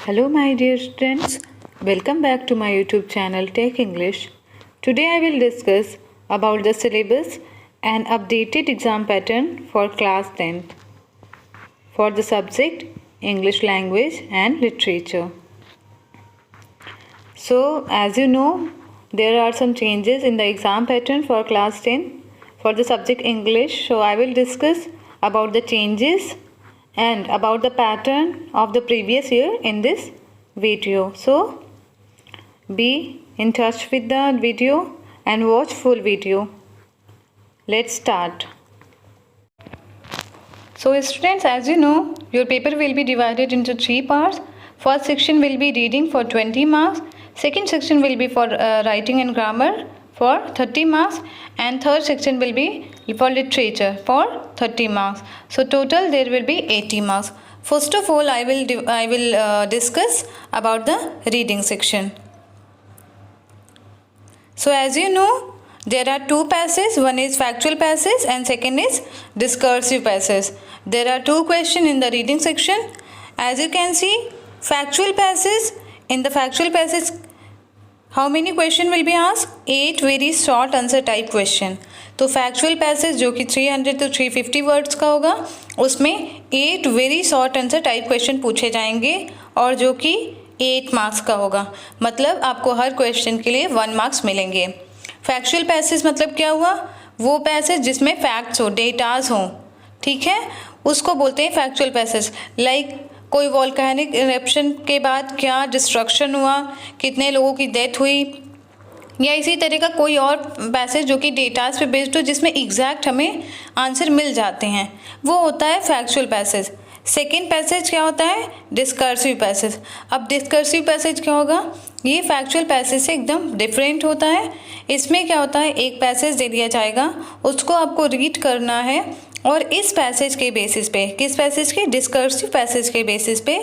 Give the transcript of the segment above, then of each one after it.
Hello, my dear students. Welcome back to my YouTube channel Tech English. Today, I will discuss about the syllabus and updated exam pattern for class 10th for the subject English Language and Literature. So, as you know, there are some changes in the exam pattern for class 10 for the subject English. So, I will discuss about the changes and about the pattern of the previous year in this video. So be in touch with the video and watch full video. Let's start. So students, as you know, your paper will be divided into 3 parts. First section will be reading for 20 marks. Second section will be for writing and grammar for 30 marks, and third section will be for literature for 30 marks. So total there will be 80 marks. First of all, I will discuss about the reading section. So as you know, there are two passages. One is factual passage and second is discursive passage. There are two questions in the reading section. As you can see, factual passage, in the factual passage, how many question will be asked? 8 very short answer type question. तो factual passage जो कि 300 to 350 words का होगा, उसमें 8 very short answer type question पूछे जाएंगे और जो कि 8 मार्क्स का होगा. मतलब आपको हर क्वेश्चन के लिए 1 मार्क्स मिलेंगे. फैक्चुअल पैसेज मतलब क्या हुआ? वो पैसेज जिसमें फैक्ट्स हो, डेटाज हो, ठीक है, उसको बोलते हैं फैक्चुअल पैसेज. लाइक कोई वोल्केनिक इरप्शन के बाद क्या डिस्ट्रक्शन हुआ, कितने लोगों की डेथ हुई, या इसी तरह का कोई और पैसेज जो कि डेटाज पे बेस्ड हो जिसमें एग्जैक्ट हमें आंसर मिल जाते हैं, वो होता है फैक्चुअल पैसेज. सेकेंड पैसेज क्या होता है? Discursive passage. अब डिस्कर्सिव पैसेज क्या होगा? ये फैक्चुअल पैसेज से एकदम डिफरेंट होता है. इसमें क्या होता है, एक पैसेज दे दिया जाएगा, उसको आपको रीड करना है और इस पैसेज के बेसिस पे, किस पैसेज के? डिस्कर्सिव पैसेज के बेसिस पे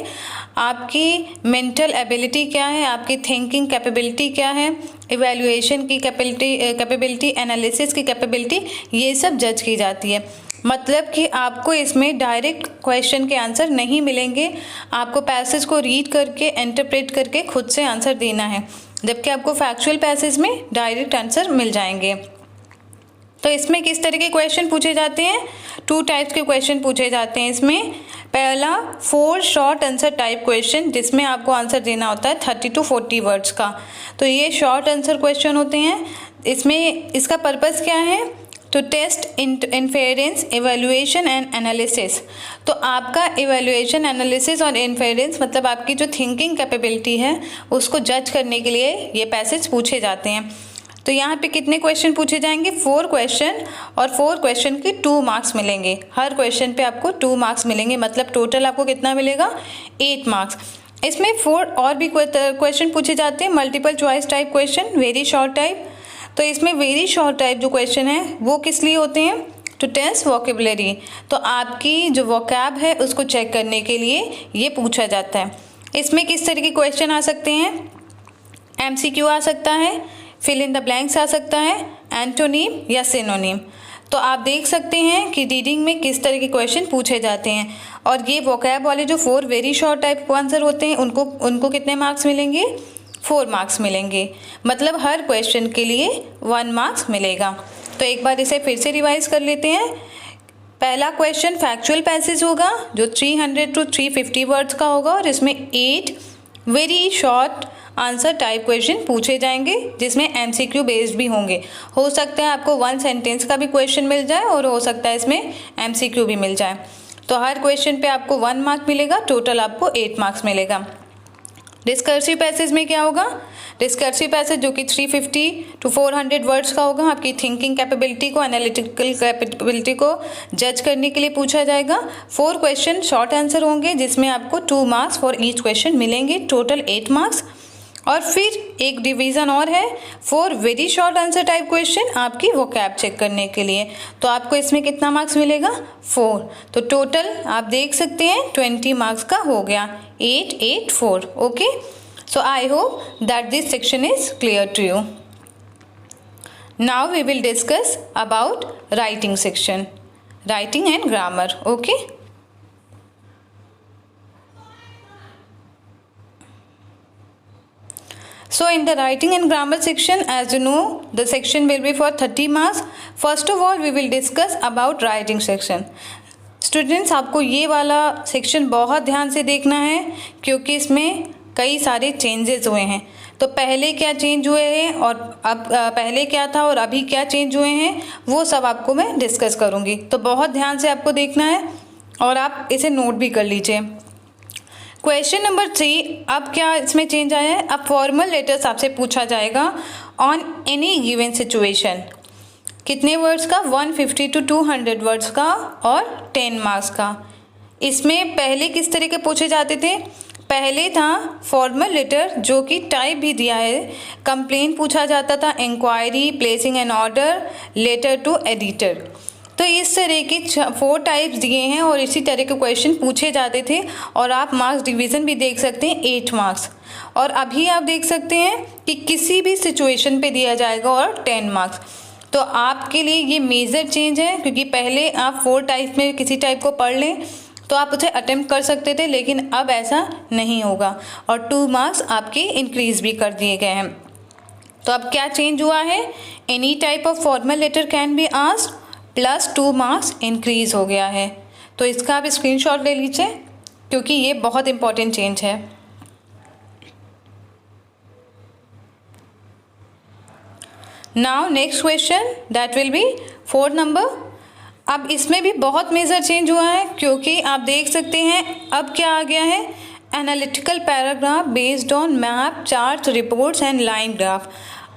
आपकी मेंटल एबिलिटी क्या है, आपकी थिंकिंग कैपेबिलिटी क्या है, इवैल्यूएशन की कैपेबिलिटी, एनालिसिस की कैपेबिलिटी, ये सब जज की जाती है. मतलब कि आपको इसमें डायरेक्ट क्वेश्चन के आंसर नहीं मिलेंगे. आपको पैसेज को रीड करके, इंटरप्रेट करके खुद से आंसर देना है, जबकि आपको फैक्चुअल पैसेज में डायरेक्ट आंसर मिल जाएंगे. तो इसमें किस तरह के क्वेश्चन पूछे जाते हैं? 2 टाइप्स के क्वेश्चन पूछे जाते हैं इसमें. पहला 4 शॉर्ट आंसर टाइप क्वेश्चन, जिसमें आपको आंसर देना होता है 30 to 40 वर्ड्स का. तो ये शॉर्ट आंसर क्वेश्चन होते हैं. इसमें इसका पर्पस क्या है? To test inference, evaluation and analysis. तो आपका एवेल्यूएशन, एनालिसिस और इन्फेरेंस मतलब आपकी जो थिंकिंग कैपेबिलिटी है उसको जज करने के लिए ये पैसेज पूछे जाते हैं. तो यहाँ पे कितने क्वेश्चन पूछे जाएंगे? 4 क्वेश्चन, और 4 क्वेश्चन के 2 मार्क्स मिलेंगे. हर क्वेश्चन पे आपको 2 मार्क्स मिलेंगे. मतलब टोटल आपको कितना मिलेगा? 8 मार्क्स. इसमें 4 और भी क्वेश्चन पूछे जाते हैं, multiple choice type question, very short type. तो इसमें वेरी शॉर्ट टाइप जो क्वेश्चन है वो किस लिए होते हैं? To test vocabulary. तो आपकी जो वोकैब है उसको चेक करने के लिए ये पूछा जाता है. इसमें किस तरह के क्वेश्चन आ सकते हैं? MCQ आ सकता है, फिल इन द ब्लैंक्स आ सकता है, एंटोनीम या सिनोनीम. तो आप देख सकते हैं कि रीडिंग में किस तरह के क्वेश्चन पूछे जाते हैं. और ये वोकैब वाले जो 4 वेरी शॉर्ट टाइप आंसर होते हैं उनको कितने मार्क्स मिलेंगे? 4 मार्क्स मिलेंगे. मतलब हर क्वेश्चन के लिए 1 मार्क्स मिलेगा. तो एक बार इसे फिर से रिवाइज कर लेते हैं. पहला क्वेश्चन फैक्चुअल पैसेज होगा जो 300 to 350 वर्ड्स का होगा और इसमें 8 very short answer type question पूछे जाएंगे जिसमें MCQ बेस्ड भी होंगे. हो सकता है आपको 1 सेंटेंस का भी क्वेश्चन मिल जाए और हो सकता है इसमें MCQ भी मिल जाए. तो हर क्वेश्चन पे आपको 1 मार्क मिलेगा. टोटल आपको 8 मार्क्स मिलेगा. डिस्कर्सिव पैसेज में क्या होगा? डिस्कर्सिव पैसेज जो कि 350 to 400 वर्ड्स का होगा, आपकी थिंकिंग कैपेबिलिटी को, एनालिटिकल कैपेबिलिटी को जज करने के लिए पूछा जाएगा. 4 क्वेश्चन शॉर्ट आंसर होंगे जिसमें आपको 2 मार्क्स फॉर ईच क्वेश्चन मिलेंगे. Total 8 marks. और फिर एक डिवीज़न और है 4 very short answer type question आपकी वोकैब चेक करने के लिए. तो आपको इसमें कितना मार्क्स मिलेगा? 4. तो टोटल आप देख सकते हैं 20 मार्क्स का हो गया. 8, 8, 4. Okay. So I hope that this section is clear to you. Now we will discuss about writing section, writing and grammar. Okay. So in the writing and grammar section, as you know, the section will be for 30 marks. First of all, we will discuss about writing section. Students, आपको ये वाला section बहुत ध्यान से देखना है क्योंकि इसमें कई सारे चेंजेस हुए हैं। तो पहले क्या चेंज हुए हैं और अब पहले क्या था और अभी क्या चेंज हुए हैं, वो सब आपको मैं डिस्कस करूँगी। तो बहुत ध्यान से आपको देखना है और आप इसे नोट भी कर लीजिए। क्वेश्चन नंबर 3, अब क्या इसमें चेंज आया है? अब फॉर्मल लेटर्स आपसे पूछा जाएगा ऑन एनी गिवन सिचुएशन। कितने वर्ड्स का? 150 to 200 वर्ड्स का और 10 मार्क्स का। इसमें पहले किस तरह के पूछे जाते थे? पहले था फॉर्मल लेटर, जो कि टाइप भी दिया है। कंप्लेंट पूछा जाता था, inquiry, placing an order, letter to editor. तो इस तरह के 4 टाइप्स दिए हैं और इसी तरह के क्वेश्चन पूछे जाते थे और आप मार्क्स डिवीज़न भी देख सकते हैं, 8 मार्क्स। और अभी आप देख सकते हैं कि किसी भी सिचुएशन पे दिया जाएगा और 10 मार्क्स। तो आपके लिए ये मेजर चेंज है क्योंकि पहले आप 4 टाइप में किसी टाइप को पढ़ लें तो आप उसे अटेम्प्ट कर सकते थे, लेकिन अब ऐसा नहीं होगा और 2 मार्क्स आपके इंक्रीज़ भी कर दिए गए हैं। तो अब क्या चेंज हुआ है? Any type of formal letter can be asked plus 2 marks increase हो गया है। तो इसका आप स्क्रीनशॉट ले लीजिए क्योंकि ये बहुत इंपॉर्टेंट चेंज है। Now next question that will be 4 number. अब इसमें भी बहुत मेजर चेंज हुआ है क्योंकि आप देख सकते हैं अब क्या आ गया है? Analytical paragraph based on map, chart, reports and line graph.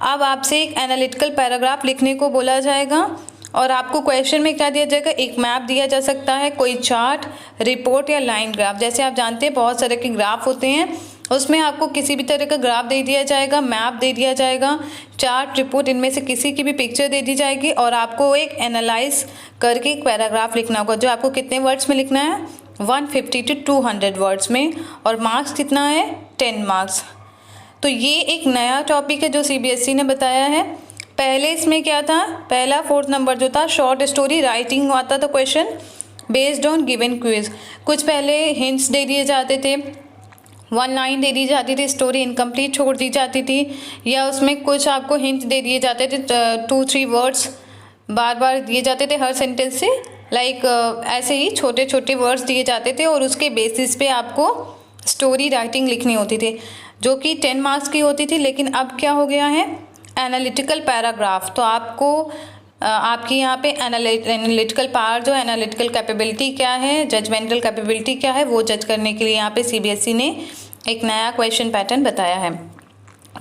अब आपसे एक एनालिटिकल पैराग्राफ लिखने को बोला जाएगा और आपको क्वेश्चन में क्या दिया जाएगा? एक मैप दिया जा सकता है, कोई चार्ट, रिपोर्ट या लाइन ग्राफ। जैसे आप जानते हैं बहुत सारे के ग्राफ होते हैं, उसमें आपको किसी भी तरह का ग्राफ दे दिया जाएगा, मैप दे दिया जाएगा, चार्ट, रिपोर्ट, इनमें से किसी की भी पिक्चर दे दी जाएगी और आपको एक एनालाइज करके एक पैराग्राफ लिखना होगा जो आपको कितने वर्ड्स में लिखना है? 150 to 200 वर्ड्स में। और मार्क्स कितना है? 10 मार्क्स। तो ये एक नया टॉपिक है जो CBSE ने बताया है। पहले इसमें क्या था? पहला 4th नंबर जो था, शॉर्ट स्टोरी राइटिंग आता था question based on given quiz. कुछ पहले हिंट्स दे दिए जाते थे, 1 लाइन दे दी जाती थी, स्टोरी इनकम्प्लीट छोड़ दी जाती थी, या उसमें कुछ आपको हिंट दे दिए जाते थे, 2-3 वर्ड्स बार बार दिए जाते थे हर सेंटेंस से, लाइक ऐसे ही छोटे छोटे वर्ड्स दिए जाते थे और उसके बेसिस पे आपको स्टोरी राइटिंग लिखनी होती थी जो कि 10 मार्क्स की होती थी। लेकिन अब क्या हो गया है? Analytical paragraph. तो आपको आपकी यहाँ पे एनालिटिकल पावर जो एनालिटिकल कैपेबिलिटी क्या है, जजमेंटल कैपेबिलिटी क्या है, वो जज करने के लिए यहाँ पे CBSE ने एक नया क्वेश्चन पैटर्न बताया है।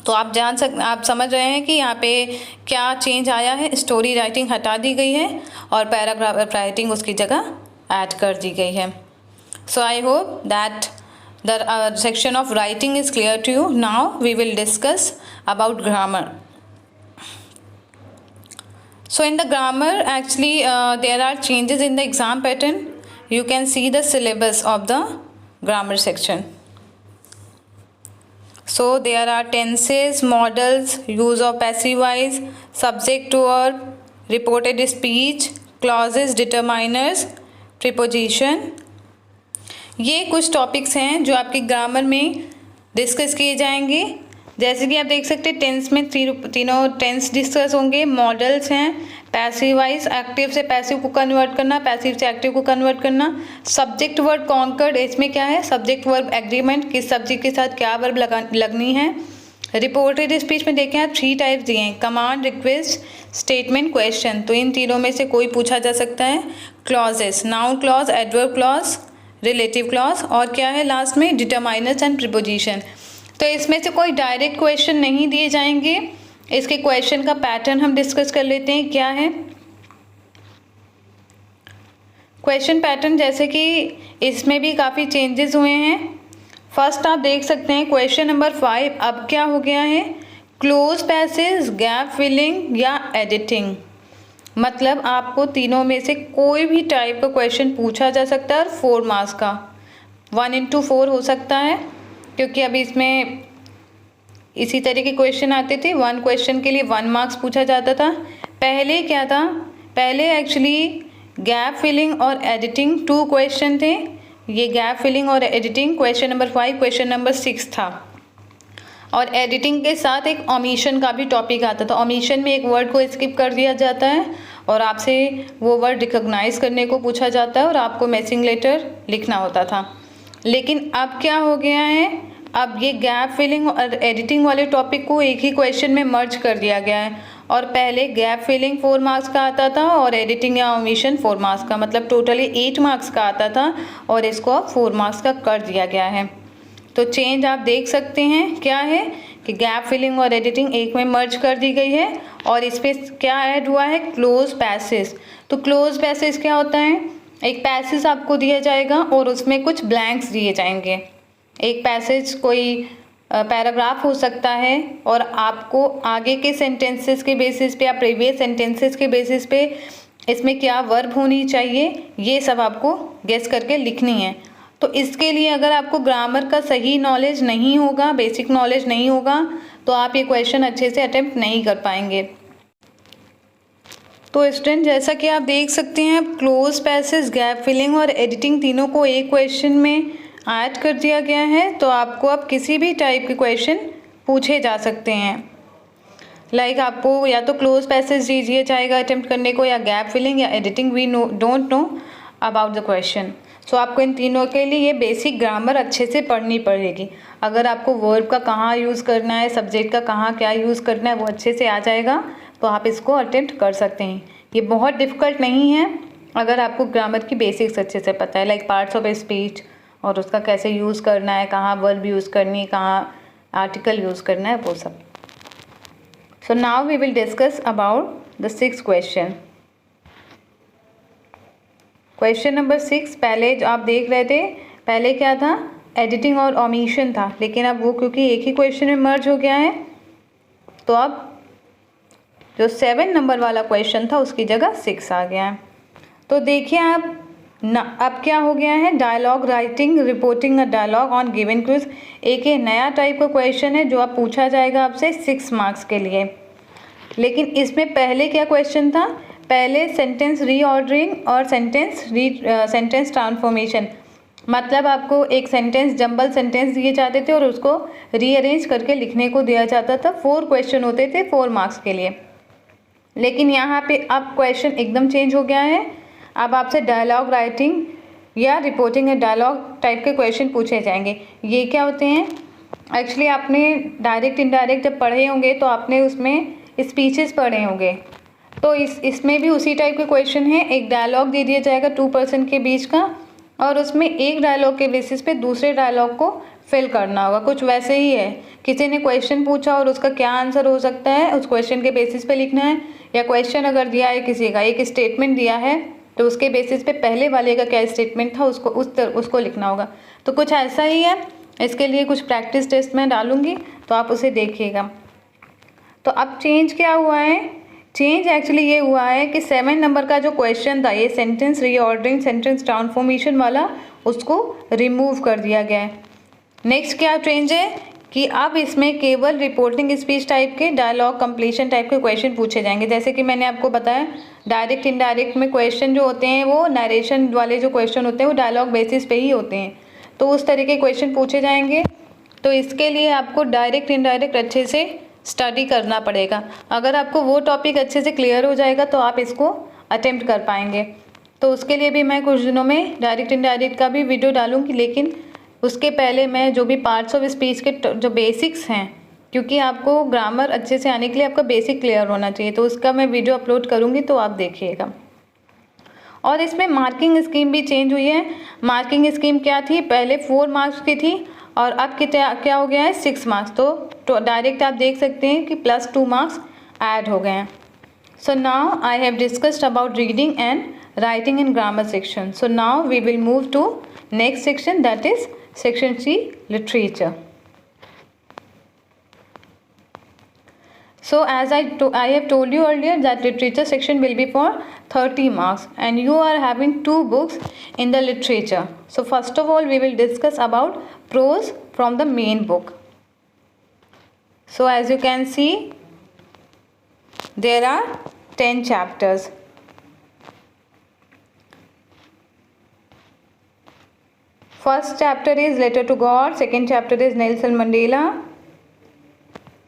तो आप समझ रहे हैं कि यहाँ पे क्या चेंज आया है। स्टोरी राइटिंग हटा दी गई है और पैराग्राफ राइटिंग उसकी जगह ऐड कर दी गई है। So I hope that the section of writing is clear to you. Now we will discuss about grammar. So in the grammar actually there are changes in the exam pattern. You can see the syllabus of the grammar section. So there are tenses, modals, use of passive voice, subject to verb, reported speech, clauses, determiners, preposition. ये कुछ topics हैं जो आपके grammar में discuss किए जाएंगे। जैसे कि आप देख सकते हैं टेंस में तीनों टेंस डिस्कस होंगे। मॉडल्स हैं, पैसिव वॉइस, एक्टिव से पैसिव को कन्वर्ट करना, पैसिव से एक्टिव को कन्वर्ट करना। सब्जेक्ट वर्ब कॉन्कर्ड, इसमें क्या है? सब्जेक्ट वर्ब एग्रीमेंट, किस सब्जेक्ट के साथ क्या वर्ब लगनी है। रिपोर्टेड स्पीच में देखें आप 3 टाइप्स दिए हैं, कमांड, रिक्वेस्ट, स्टेटमेंट, क्वेश्चन। तो इन तीनों में से कोई पूछा जा सकता है। Clauses, noun clause, adverb clause, relative clause, और क्या है लास्ट में? Determiners and preposition. तो इसमें से कोई डायरेक्ट क्वेश्चन नहीं दिए जाएंगे। इसके क्वेश्चन का पैटर्न हम डिस्कस कर लेते हैं क्या है। क्वेश्चन पैटर्न जैसे कि इसमें भी काफ़ी चेंजेस हुए हैं। फर्स्ट आप देख सकते हैं क्वेश्चन नंबर 5 अब क्या हो गया है? क्लोज पैसेज, गैप फिलिंग या एडिटिंग। मतलब आपको तीनों में से कोई भी टाइप का क्वेश्चन पूछा जा सकता है और 4 मार्क्स का 1 into 4 हो सकता है, क्योंकि अभी इसमें इसी तरह के क्वेश्चन आते थे। 1 क्वेश्चन के लिए 1 मार्क्स पूछा जाता था। पहले क्या था? पहले एक्चुअली गैप फिलिंग और एडिटिंग 2 क्वेश्चन थे। ये गैप फिलिंग और editing question number 5, question number 6 था। और एडिटिंग के साथ एक ओमिशन का भी टॉपिक आता था। ओमिशन में एक वर्ड को स्किप कर दिया जाता है और आपसे वो वर्ड रिकॉग्नाइज करने को पूछा जाता है और आपको मैचिंग लेटर लिखना होता था। लेकिन अब क्या हो गया है, अब ये गैप फिलिंग और एडिटिंग वाले टॉपिक को एक ही क्वेश्चन में मर्ज कर दिया गया है। और पहले गैप फिलिंग 4 मार्क्स का आता था और एडिटिंग या ओमिशन 4 मार्क्स का, मतलब टोटली 8 मार्क्स का आता था और इसको अब 4 मार्क्स का कर दिया गया है। तो चेंज आप देख सकते हैं क्या है कि गैप फिलिंग और एडिटिंग एक में मर्ज कर दी गई है और इस पर क्या ऐड हुआ है, क्लोज पैसेज। तो क्लोज पैसेज क्या होता है, एक पैसेज आपको दिया जाएगा और उसमें कुछ ब्लैंक्स दिए जाएंगे। एक पैसेज कोई पैराग्राफ हो सकता है और आपको आगे के सेंटेंसेस के बेसिस पे या प्रीवियस सेंटेंसेस के बेसिस पे इसमें क्या वर्ब होनी चाहिए, ये सब आपको गेस करके लिखनी है। तो इसके लिए अगर आपको ग्रामर का सही नॉलेज नहीं होगा, बेसिक नॉलेज नहीं होगा, तो आप ये क्वेश्चन अच्छे से अटेम्प्ट नहीं कर पाएंगे। तो स्टूडेंट, जैसा कि आप देख सकते हैं, क्लोज पैसेज, गैप फिलिंग और एडिटिंग तीनों को एक क्वेश्चन में ऐड कर दिया गया है। तो आपको अब किसी भी टाइप के क्वेश्चन पूछे जा सकते हैं। लाइक आपको या तो क्लोज पैसेज दीजिए जाएगा अटेम्प्ट करने को, या गैप फिलिंग या editing, we don't know about the question. So आपको इन तीनों के लिए ये बेसिक ग्रामर अच्छे से पढ़नी पड़ेगी। अगर आपको वर्ब का कहाँ यूज़ करना है, सब्जेक्ट का कहाँ क्या यूज़ करना है, वो अच्छे से आ जाएगा तो आप इसको अटेम्प्ट कर सकते हैं। ये बहुत डिफ़िकल्ट नहीं है अगर आपको ग्रामर की बेसिक्स अच्छे से पता है, लाइक पार्ट्स ऑफ स्पीच और उसका कैसे यूज़ करना है, कहाँ वर्ब यूज़ करनी है, कहाँ आर्टिकल यूज़ करना है, वो सब। So now we will discuss about the 6th question. Question number 6 पहले जो आप देख रहे थे, पहले क्या था, एडिटिंग और ओमिशन था, लेकिन अब वो क्योंकि एक ही क्वेश्चन में मर्ज हो गया है तो अब जो 7 नंबर वाला क्वेश्चन था उसकी जगह 6 आ गया है। तो देखिए आप अब क्या हो गया है, dialogue writing, reporting a dialogue on given quiz. एक ये नया टाइप का क्वेश्चन है जो आप पूछा जाएगा आपसे 6 मार्क्स के लिए। लेकिन इसमें पहले क्या क्वेश्चन था, पहले सेंटेंस रीऑर्डरिंग और सेंटेंस ट्रांसफॉर्मेशन, मतलब आपको एक सेंटेंस, जंबल सेंटेंस दिए जाते थे और उसको रीअरेंज करके लिखने को दिया जाता था। 4 क्वेश्चन होते थे 4 मार्क्स के लिए। लेकिन यहाँ पे अब क्वेश्चन एकदम चेंज हो गया है। अब आपसे डायलॉग राइटिंग या रिपोर्टिंग डायलॉग टाइप के क्वेश्चन पूछे जाएंगे। ये क्या होते हैं, एक्चुअली आपने डायरेक्ट इनडायरेक्ट जब पढ़े होंगे तो आपने उसमें स्पीचेस पढ़े होंगे, तो इसमें भी उसी टाइप के क्वेश्चन है। एक डायलॉग दे दिया जाएगा 2 पर्सन के बीच का और उसमें एक डायलॉग के बेसिस पे दूसरे डायलॉग को फिल करना होगा। कुछ वैसे ही है, किसी ने क्वेश्चन पूछा और उसका क्या आंसर हो सकता है उस क्वेश्चन के बेसिस पे लिखना है, या क्वेश्चन अगर दिया है किसी का, एक स्टेटमेंट दिया है तो उसके बेसिस पे पहले वाले का क्या स्टेटमेंट था उसको लिखना होगा। तो कुछ ऐसा ही है। इसके लिए कुछ प्रैक्टिस टेस्ट मैं डालूंगी तो आप उसे देखिएगा। तो अब चेंज क्या हुआ है, चेंज एक्चुअली ये हुआ है कि 7 नंबर का जो क्वेश्चन था, ये सेंटेंस रीऑर्डरिंग, सेंटेंस ट्रांसफॉर्मेशन वाला, उसको रिमूव कर दिया गया है। नेक्स्ट क्या चेंज है कि अब इसमें केवल रिपोर्टिंग स्पीच टाइप के, डायलॉग कंप्लीशन टाइप के क्वेश्चन पूछे जाएंगे। जैसे कि मैंने आपको बताया, डायरेक्ट इनडायरेक्ट में क्वेश्चन जो होते हैं वो नरेशन वाले जो क्वेश्चन होते हैं वो डायलॉग बेसिस पे ही होते हैं, तो उस तरह के क्वेश्चन पूछे जाएंगे। तो इसके लिए आपको डायरेक्ट इनडायरेक्ट अच्छे से स्टडी करना पड़ेगा। अगर आपको वो टॉपिक अच्छे से क्लियर हो जाएगा तो आप इसको अटेम्प्ट कर पाएंगे। तो उसके लिए भी मैं कुछ दिनों में डायरेक्ट इनडायरेक्ट का भी वीडियो डालूंगी, लेकिन उसके पहले मैं जो भी पार्ट्स ऑफ स्पीच के जो बेसिक्स हैं, क्योंकि आपको ग्रामर अच्छे से आने के लिए आपका बेसिक क्लियर होना चाहिए, तो उसका मैं वीडियो अपलोड करूँगी तो आप देखिएगा। और इसमें मार्किंग स्कीम भी चेंज हुई है। मार्किंग स्कीम क्या थी, पहले 4 मार्क्स की थी और अब क्या हो गया है 6 मार्क्स। तो डायरेक्ट आप देख सकते हैं कि +2 मार्क्स ऐड हो गए हैं। So now I have discussed about reading and writing in grammar section. So now we will move to next section, that is section C, literature. So as I have told you earlier that literature section will be for 30 marks and you are having 2 books in the literature. So first of all we will discuss about prose from the main book. So as you can see there are 10 chapters. First chapter is Letter to God, second chapter is Nelson Mandela,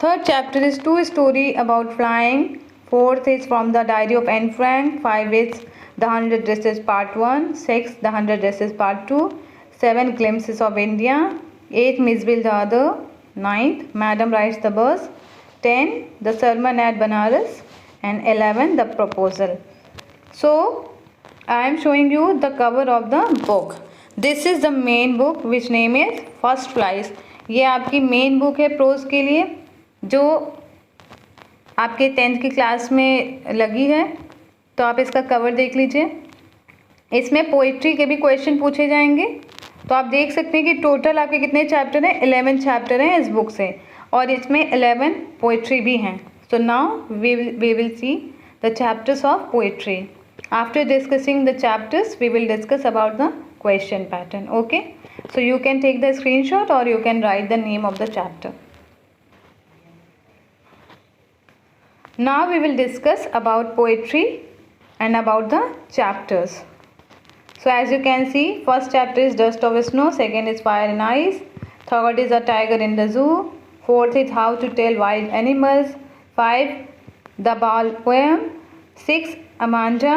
Third chapter is 2 story about flying. Fourth is from the diary of Anne Frank. 5 is the 100 dresses part 1. 6 the 100 dresses part 2. 7 glimpses of India. 8 Miss Bill the other. 9th Madam rides the bus. 10 the sermon at Banaras. And 11 the proposal. So I am showing you the cover of the book. This is the main book which name is First Flies. ये आपकी main book है pros के लिए जो आपके 10th की class में लगी है। तो आप इसका कवर देख लीजिए। इसमें पोइट्री के भी क्वेश्चन पूछे जाएंगे। तो आप देख सकते हैं कि टोटल आपके कितने चैप्टर हैं, 11 चैप्टर हैं इस बुक से, और इसमें 11 पोइट्री भी हैं। So now we will see the chapters of poetry. After discussing the chapters we will discuss about the question pattern. Okay, so you can take the screenshot or you can write the name of the chapter. Now we will discuss about poetry and about the chapters. So as you can see, first chapter is Dust of Snow, second is Fire and Ice, third is A Tiger in the Zoo, fourth is How to Tell Wild Animals, 5 The Ball Poem, 6 Amanda,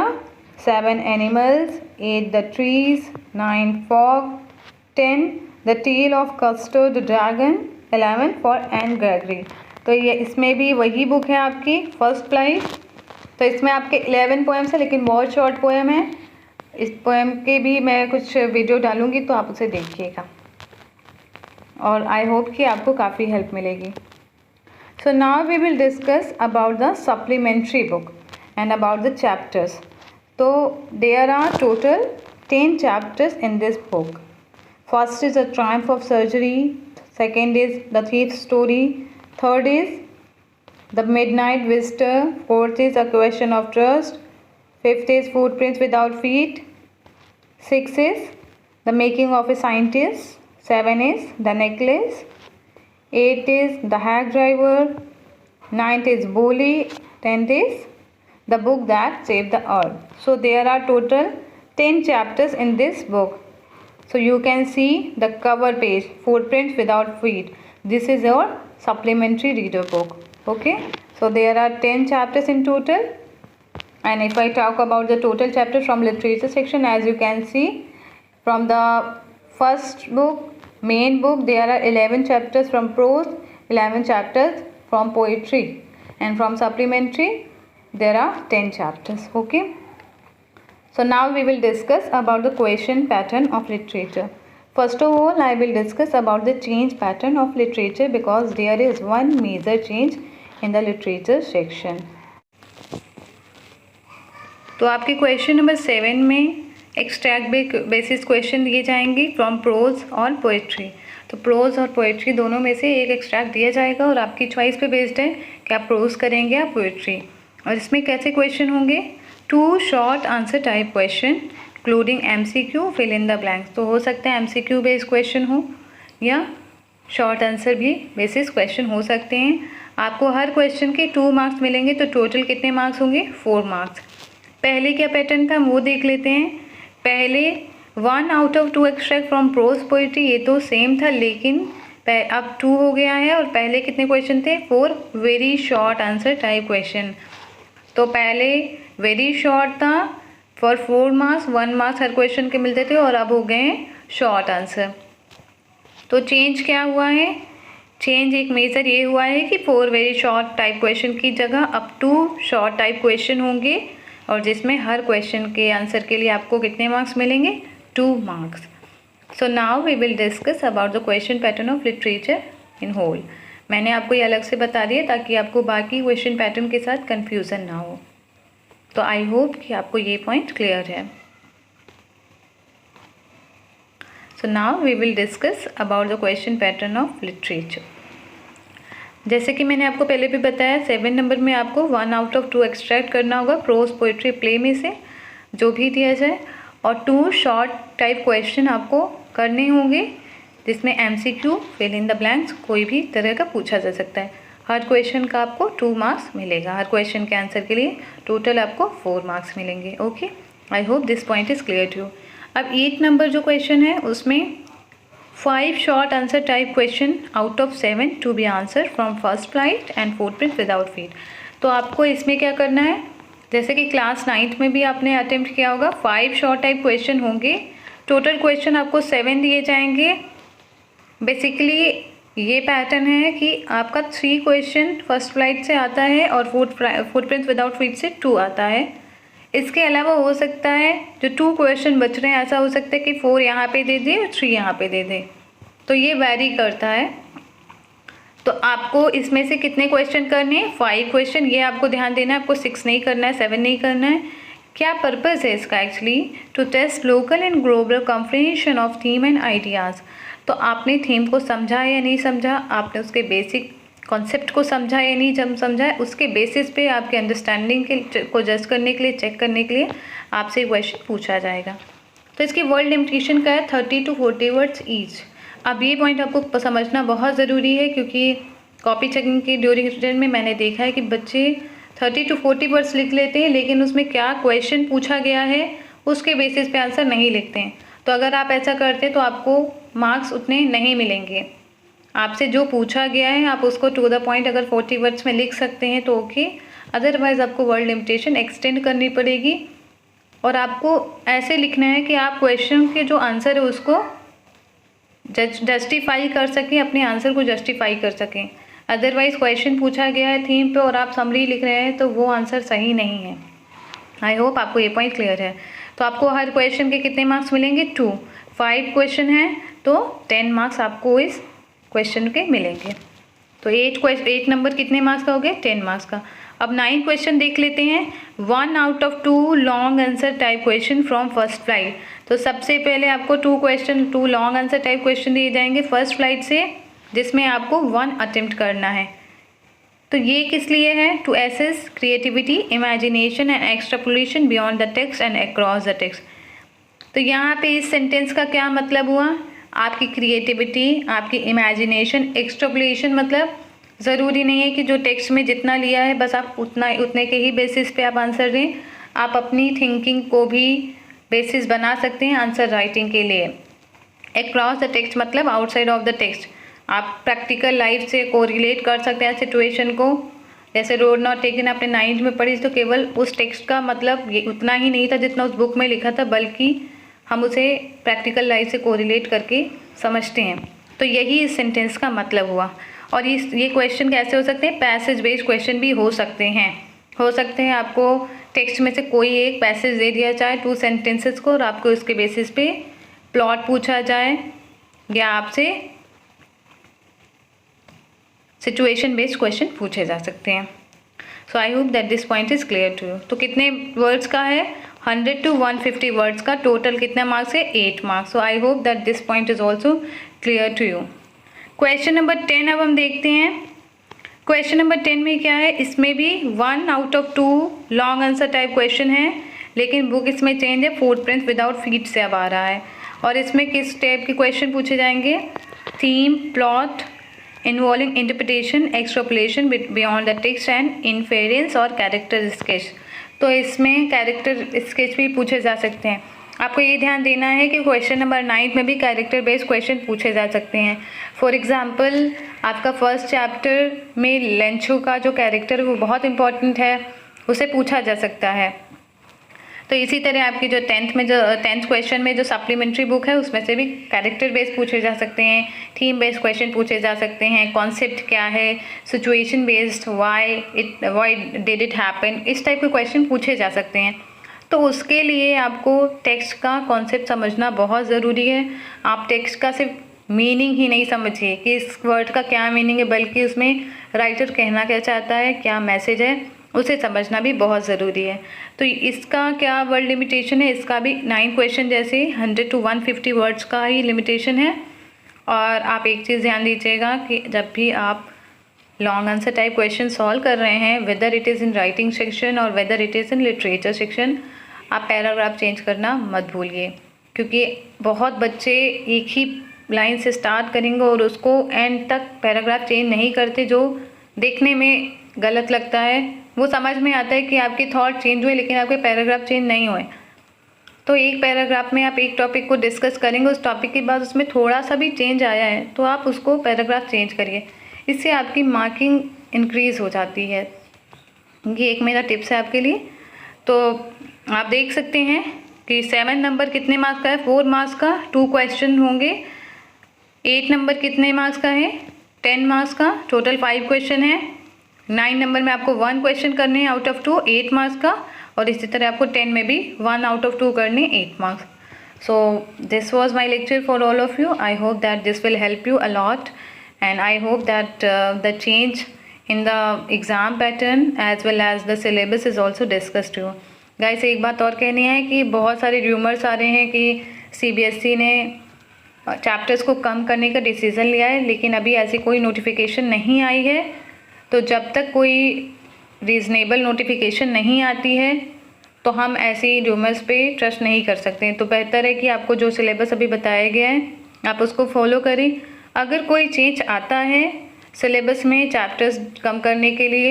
7 Animals, 8 The Trees, 9 Fog, 10 The Tale of Custer the Dragon, 11 for Anne Gregory. तो ये इसमें भी वही book है आपकी first flies. तो इसमें आपके 11 पोएम्स है लेकिन बहुत शॉर्ट पोएम है. इस पोएम के भी मैं कुछ वीडियो डालूंगी तो आप उसे देखिएगा और आई होप कि आपको काफ़ी हेल्प मिलेगी. So now we will discuss about the supplementary book and about the chapters. तो there are total 10 chapters in this book. First is The Triumph of Surgery, second is The Thief's Story, third is The Midnight Visitor, fourth is A Question of Trust, fifth is Footprints Without Feet, sixth is The Making of a Scientist, seven is The Necklace, eighth is The Hack Driver, ninth is Bully, 10th is The Book That Saved the Earth. So there are total 10 chapters in this book. So you can see the cover page, Footprints Without Feet. This is your supplementary reader book. Okay, so there are 10 chapters in total. And if I talk about the total chapter from literature section, as you can see from the first book, main book, there are 11 chapters from prose, 11 chapters from poetry, and from supplementary there are 10 chapters. Okay, so now we will discuss about the question pattern of literature. First of all, I will discuss about the change pattern of literature because there is one major change in the literature section. तो आपके question number 7 में extract basis question दिए जाएंगे from pros और poetry. तो pros और poetry दोनों में से एक एक्सट्रैक्ट दिया जाएगा और आपकी चॉइस पे बेस्ड है कि आप प्रोज करेंगे या पोएट्री. और इसमें कैसे क्वेश्चन होंगे? 2 short answer type question including MCQ, fill in the blanks. तो हो सकता है MCQ बेस्ड क्वेश्चन हो या शॉर्ट आंसर भी बेसिस क्वेश्चन हो सकते हैं. आपको हर क्वेश्चन के 2 मार्क्स मिलेंगे. तो टोटल कितने मार्क्स होंगे? 4 मार्क्स. पहले क्या पैटर्न था वो देख लेते हैं. पहले 1 out of 2 extract from prose poetry, ये तो सेम था लेकिन अब 2 हो गया है. और पहले कितने क्वेश्चन थे? 4 very short answer type question. तो पहले वेरी शॉर्ट था for 4 marks, 1 marks her question के मिलते थे और अब हो गए शॉर्ट आंसर. तो चेंज क्या हुआ है? चेंज एक मेजर ये हुआ है कि 4 वेरी शॉर्ट टाइप क्वेश्चन की जगह अब 2 शॉर्ट टाइप क्वेश्चन होंगे और जिसमें हर क्वेश्चन के आंसर के लिए आपको कितने मार्क्स मिलेंगे? 2 marks. So now we will discuss about the question pattern of literature in whole. मैंने आपको ये अलग से बता दिया ताकि आपको बाकी क्वेश्चन पैटर्न के साथ कन्फ्यूज़न ना हो. तो आई होप कि आपको ये पॉइंट क्लियर है. So now we will discuss about the question pattern of literature. जैसे कि मैंने आपको पहले भी बताया 7 नंबर में आपको 1 आउट ऑफ 2 एक्सट्रैक्ट करना होगा प्रोज पोइट्री प्ले में से जो भी दिया जाए और 2 शॉर्ट टाइप क्वेश्चन आपको करने होंगे जिसमें MCQ, fill in the blanks कोई भी तरह का पूछा जा सकता है. हर क्वेश्चन का आपको 2 मार्क्स मिलेगा. हर क्वेश्चन के आंसर के लिए टोटल आपको 4 मार्क्स मिलेंगे. Okay, I hope this point is clear to you. अब 8 नंबर जो क्वेश्चन है उसमें 5 short answer type question out of 7 to be answered from first flight and footprint without feet। तो आपको इसमें क्या करना है, जैसे कि क्लास 9th में भी आपने अटेम्प्ट किया होगा, 5 शॉर्ट टाइप क्वेश्चन होंगे। टोटल क्वेश्चन आपको 7 दिए जाएंगे। बेसिकली ये पैटर्न है कि आपका 3 क्वेश्चन फर्स्ट फ्लाइट से आता है और फुटप्रिंट विदाउट फीट से 2 आता है। इसके अलावा हो सकता है जो 2 क्वेश्चन बच रहे हैं, ऐसा हो सकता है कि 4 यहाँ पे दे दे और 3 यहाँ पे दे दे, तो ये वैरी करता है। तो आपको इसमें से कितने क्वेश्चन करने हैं, 5 क्वेश्चन। ये आपको ध्यान देना है, आपको 6 नहीं करना है, 7 नहीं करना है। क्या पर्पज़ है इसका actually, to test local and global comprehension of theme and ideas. तो आपने थीम को समझा या नहीं समझा, आपने उसके बेसिक कॉन्सेप्ट को समझा या नहीं समझा है, उसके बेसिस पे आपके अंडरस्टैंडिंग को जज करने के लिए, चेक करने के लिए आपसे क्वेश्चन पूछा जाएगा। तो इसकी वर्ड लिमिटेशन का है 30 to 40 वर्ड्स ईच। अब ये पॉइंट आपको समझना बहुत ज़रूरी है, क्योंकि कॉपी चेकिंग के ड्यूरेशन में मैंने देखा है कि बच्चे 30 to 40 वर्ड्स लिख लेते हैं, लेकिन उसमें क्या क्वेश्चन पूछा गया है उसके बेसिस पे आंसर नहीं लिखते हैं। तो अगर आप ऐसा करते तो आपको मार्क्स उतने नहीं मिलेंगे। आपसे जो पूछा गया है आप उसको टू द पॉइंट अगर 40 वर्ड्स में लिख सकते हैं तो ओके, अदरवाइज़ आपको वर्ड लिमिटेशन एक्सटेंड करनी पड़ेगी। और आपको ऐसे लिखना है कि आप क्वेश्चन के जो आंसर है उसको जस्टिफाई कर सकें, अपने आंसर को जस्टिफाई कर सकें। अदरवाइज़ क्वेश्चन पूछा गया है थीम पे और आप समरी लिख रहे हैं तो वो आंसर सही नहीं है। आई होप आपको ये पॉइंट क्लियर है। तो आपको हर क्वेश्चन के कितने मार्क्स मिलेंगे, 2। 5 क्वेश्चन हैं तो 10 मार्क्स आपको इस क्वेश्चन के मिलेंगे। तो 8 नंबर कितने मार्क्स का हो गया, 10 मार्क्स का। अब 9 क्वेश्चन देख लेते हैं। 1 out of 2 long answer type question from first flight. तो सबसे पहले आपको 2 लॉन्ग आंसर टाइप क्वेश्चन दिए जाएंगे फर्स्ट फ्लाइट से, जिसमें आपको 1 अटेम्प्ट करना है। तो ये किस लिए है, to assess creativity, imagination and extrapolation beyond the text and across the text. तो यहाँ पे इस सेंटेंस का क्या मतलब हुआ, आपकी क्रिएटिविटी, आपकी इमेजिनेशन, एक्सट्रापोलेशन मतलब ज़रूरी नहीं है कि जो टेक्स्ट में जितना लिया है बस आप उतने के ही बेसिस पे आप आंसर दें। आप अपनी थिंकिंग को भी बेसिस बना सकते हैं आंसर राइटिंग के लिए। अक्रॉस द टेक्स्ट मतलब आउटसाइड ऑफ द टेक्स्ट। आप प्रैक्टिकल लाइफ से कोरिलेट कर सकते हैं सिचुएशन को। जैसे रोड नॉट टेकन आपने 9th में पढ़ी तो केवल उस टेक्स्ट का मतलब ये उतना ही नहीं था जितना उस बुक में लिखा था, बल्कि हम उसे प्रैक्टिकल लाइफ से कोरिलेट करके समझते हैं। तो यही इस सेंटेंस का मतलब हुआ। और ये क्वेश्चन कैसे हो सकते हैं, पैसेज बेस्ड क्वेश्चन भी हो सकते हैं। आपको टेक्स्ट में से कोई एक पैसेज दे दिया जाए 2 सेंटेंसेस को और आपको उसके बेसिस पे प्लॉट पूछा जाए या आपसे सिचुएशन बेस्ड क्वेश्चन पूछे जा सकते हैं। So I hope that this point is clear to you. तो कितने वर्ड्स का है, 100 to 150 वर्ड्स का। टोटल कितना मार्क्स है, 8 marks. So I hope that this point is also clear to you. Question number 10 अब हम देखते हैं। क्वेश्चन नंबर 10 में क्या है, इसमें भी 1 out of 2 long answer type question है, लेकिन बुक इसमें चेंज है, फुटप्रिंट विदाउट फीट से अब आ रहा है। और इसमें किस टाइप के क्वेश्चन पूछे जाएंगे, theme, plot, involving interpretation, extrapolation beyond the text and inference और कैरेक्टर स्केच। तो इसमें कैरेक्टर स्केच भी पूछे जा सकते हैं। आपको ये ध्यान देना है कि क्वेश्चन नंबर 9 में भी कैरेक्टर बेस्ड क्वेश्चन पूछे जा सकते हैं। फॉर एग्जांपल आपका फर्स्ट चैप्टर में लेंचो का जो कैरेक्टर है वो बहुत इंपॉर्टेंट है, उसे पूछा जा सकता है। तो इसी तरह आपकी जो 10th क्वेश्चन में जो सप्लीमेंट्री बुक है उसमें से भी कैरेक्टर बेस्ड पूछे जा सकते हैं, थीम बेस्ड क्वेश्चन पूछे जा सकते हैं, कॉन्सेप्ट क्या है, situation based, why did it happen, इस टाइप के क्वेश्चन पूछे जा सकते हैं। तो उसके लिए आपको टेक्स्ट का कॉन्सेप्ट समझना बहुत ज़रूरी है। आप टेक्स्ट का सिर्फ मीनिंग ही नहीं समझिए कि इस वर्ड का क्या मीनिंग है, बल्कि उसमें राइटर कहना क्या चाहता है, क्या मैसेज है, उसे समझना भी बहुत ज़रूरी है। तो इसका क्या वर्ड लिमिटेशन है, इसका भी 9 क्वेश्चन जैसे 100 to 150 वर्ड्स का ही लिमिटेशन है। और आप एक चीज़ ध्यान दीजिएगा कि जब भी आप long answer type question solve कर रहे हैं, whether it is in writing section और whether it is in literature section, आप पैराग्राफ चेंज करना मत भूलिए, क्योंकि बहुत बच्चे एक ही लाइन से स्टार्ट करेंगे और उसको एंड तक पैराग्राफ चेंज नहीं करते, जो देखने में गलत लगता है। वो समझ में आता है कि आपके थॉट चेंज हुए लेकिन आपके पैराग्राफ चेंज नहीं हुए। तो एक पैराग्राफ में आप एक टॉपिक को डिस्कस करेंगे, उस टॉपिक के बाद उसमें थोड़ा सा भी चेंज आया है तो आप उसको पैराग्राफ चेंज करिए, इससे आपकी मार्किंग इंक्रीज़ हो जाती है। ये एक मेरा टिप्स है आपके लिए। तो आप देख सकते हैं कि 7 नंबर कितने मार्क्स का है, 4 मार्क्स का 2 क्वेश्चन होंगे। 8 नंबर कितने मार्क्स का है, 10 मार्क्स का, टोटल 5 क्वेश्चन है। 9 नंबर में आपको 1 क्वेश्चन करने हैं आउट ऑफ 2, 8 मार्क्स का, और इसी तरह आपको 10 में भी 1 आउट ऑफ 2 करने, 8 marks. So this was my lecture for all of you. I hope that this will help you a lot and I hope that the change in the exam pattern as well as the syllabus is also discussed to you guys। एक बात और कहनी है कि बहुत सारे rumours आ रहे हैं कि CBSE ने चैप्टर्स को कम करने का डिसीज़न लिया है, लेकिन अभी ऐसी कोई नोटिफिकेशन नहीं आई है। तो जब तक कोई रीज़नेबल नोटिफिकेशन नहीं आती है तो हम ऐसी रूमर्स पे ट्रस्ट नहीं कर सकते। तो बेहतर है कि आपको जो सिलेबस अभी बताया गया है आप उसको फॉलो करें। अगर कोई चेंज आता है सिलेबस में चैप्टर्स कम करने के लिए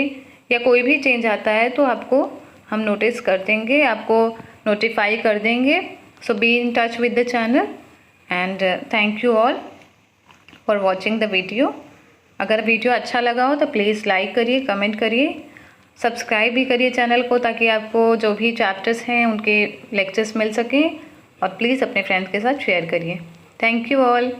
या कोई भी चेंज आता है तो आपको हम नोटिस कर देंगे, आपको नोटिफाई कर देंगे। So be in touch with the channel and thank you all for watching the video. अगर वीडियो अच्छा लगा हो तो प्लीज़ लाइक करिए, कमेंट करिए, सब्सक्राइब भी करिए चैनल को, ताकि आपको जो भी चैप्टर्स हैं उनके लेक्चर्स मिल सकें, और प्लीज़ अपने फ्रेंड्स के साथ शेयर करिए। Thank you all.